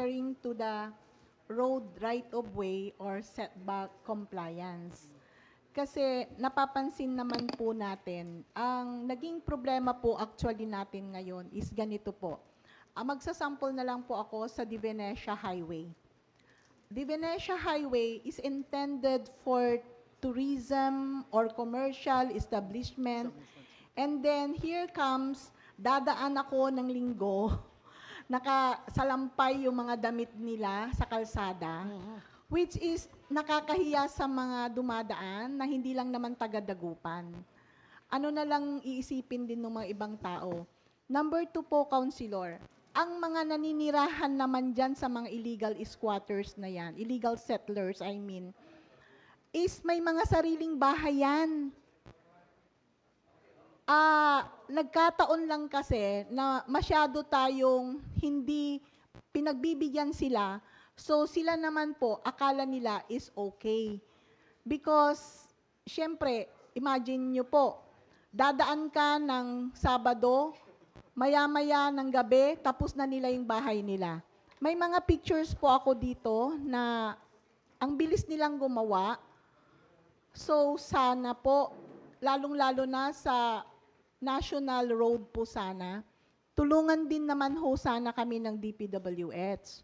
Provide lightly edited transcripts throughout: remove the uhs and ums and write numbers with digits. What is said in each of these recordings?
referring to the road right-of-way or setback compliance. Kasi napapansin naman po natin, ang naging problema po actually natin ngayon is ganito po. Magsasample na lang po ako sa De Venecia Highway. The Venetia Highway is intended for tourism or commercial establishment. And then here comes, dadaan ako ng linggo, nakasalampay yung mga damit nila sa kalsada, which is nakakahiya sa mga dumadaan na hindi lang naman taga-Dagupan. Ano na lang iisipin din ng mga ibang tao. Number 2 po, Councilor, ang mga naninirahan naman dyan sa mga illegal squatters na yan, illegal settlers, I mean, is may mga sariling bahay yan. Nagkataon lang kasi na masyado tayong hindi pinagbibigyan sila, so sila naman po, akala nila is okay. Because, syempre, imagine nyo po, dadaan ka ng Sabado, maya-maya ng gabi, tapos na nila yung bahay nila. May mga pictures po ako dito na ang bilis nilang gumawa. So sana po, lalong-lalo na sa National Road po sana, tulungan din naman ho sana kami ng DPWH.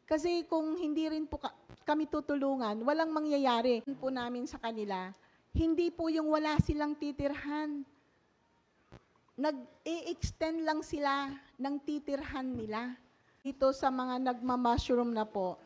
Kasi kung hindi rin po kami tutulungan, walang mangyayari po namin sa kanila. Hindi po yung wala silang titirhan. Nag-i-extend lang sila ng titirhan nila. Ito sa mga nagma-mushroom na po,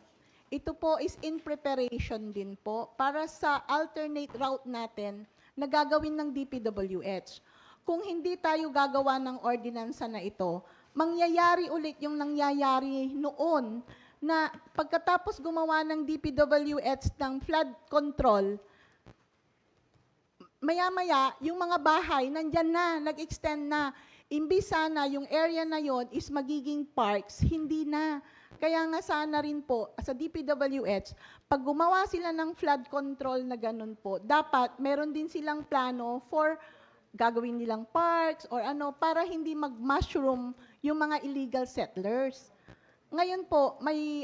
ito po is in preparation din po para sa alternate route natin na gagawin ng DPWH. Kung hindi tayo gagawa ng ordinansa na ito, mangyayari ulit yung nangyayari noon na pagkatapos gumawa ng DPWH ng flood control, maya-maya, yung mga bahay, nandyan na, nag-extend na. Imbis sana yung area na yon is magiging parks, hindi na. Kaya nga sana rin po, sa DPWH, pag gumawa sila ng flood control na ganun po, dapat meron din silang plano for gagawin nilang parks or ano, para hindi mag-mushroom yung mga illegal settlers. Ngayon po, may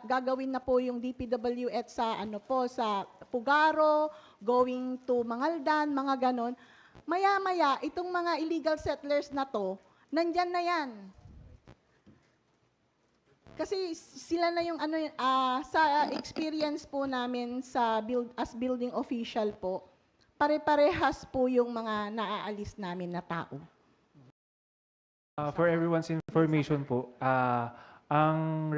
gagawin na po yung DPWH sa sa Pugaro, going to Mangaldan, mga ganon. Maya-maya, itong mga illegal settlers na to, nandyan na yan. Kasi sila na yung sa experience po namin sa as building official po, pare-parehas po yung mga naaalis namin na tao. For everyone's information po, ang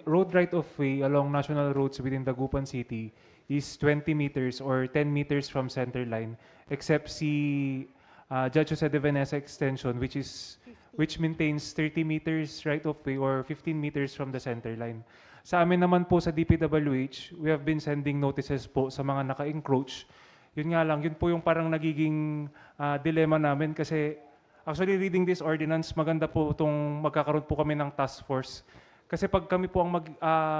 road right-of-way along national roads within Dagupan City is 20 meters or 10 meters from center line, except si Judge Jose de Venecia extension, which maintains 30 meters right-of-way or 15 meters from the center line. Sa amin naman po sa DPWH, we have been sending notices po sa mga naka-encroach. Yun nga lang, yun po yung parang nagiging dilemma namin kasi actually, reading this ordinance, maganda po itong magkakaroon po kami ng task force. Kasi pag kami po ang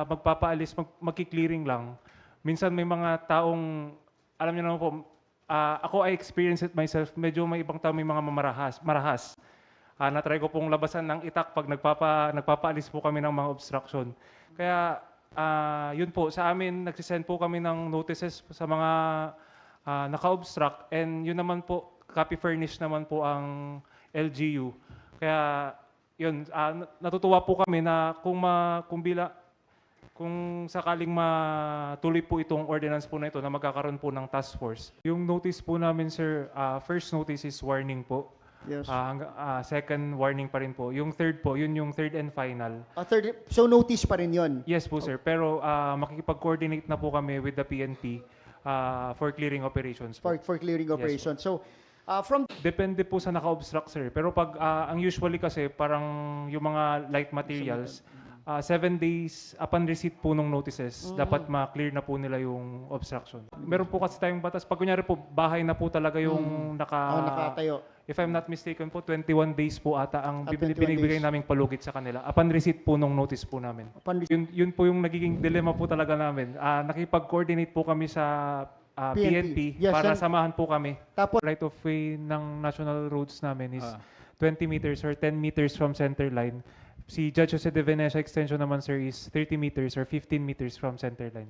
magpapaalis, magki-clearing lang, minsan may mga taong, alam niyo naman po, ako I experience it myself, medyo may ibang tao may mga marahas. Na-try ko pong labasan ng itak pag nagpapaalis po kami ng mga obstruction. Kaya, yun po, sa amin, nagsisend po kami ng notices sa mga naka-obstruct, and yun naman po, copy furnish naman po ang LGU. Kaya yun, natutuwa po kami na kung sakaling matuloy po itong ordinance po na ito na magkakaroon po ng task force. Yung notice po namin, sir, first notice is warning po. Yes. Second warning pa rin po. Yung third po, yun yung third and final. So notice pa rin yun? Yes po, sir. Pero makikipag-coordinate na po kami with the PNP for clearing operations po. For clearing Yes, operations. So, Depende po sa naka-obstruct, sir. Pero pag ang usually kasi parang yung mga light materials, 7 days upon receipt po ng notices, dapat ma-clear na po nila yung obstruction. Meron po kasi tayong batas. Pag kunyari po, bahay na po talaga yung nakatayo. If I'm not mistaken po, 21 days po ata ang 21 binibigay days. naming palugit sa kanila. Upon receipt po ng notice po namin. Yun po yung nagiging dilemma po talaga namin. Nakipag-coordinate po kami sa PNP Yes, para sir. samahan po kami. Tapos, Right of way ng national roads namin is 20 meters or 10 meters from center line, Si Judge Jose de Venecia extension naman, sir, is 30 meters or 15 meters from center line.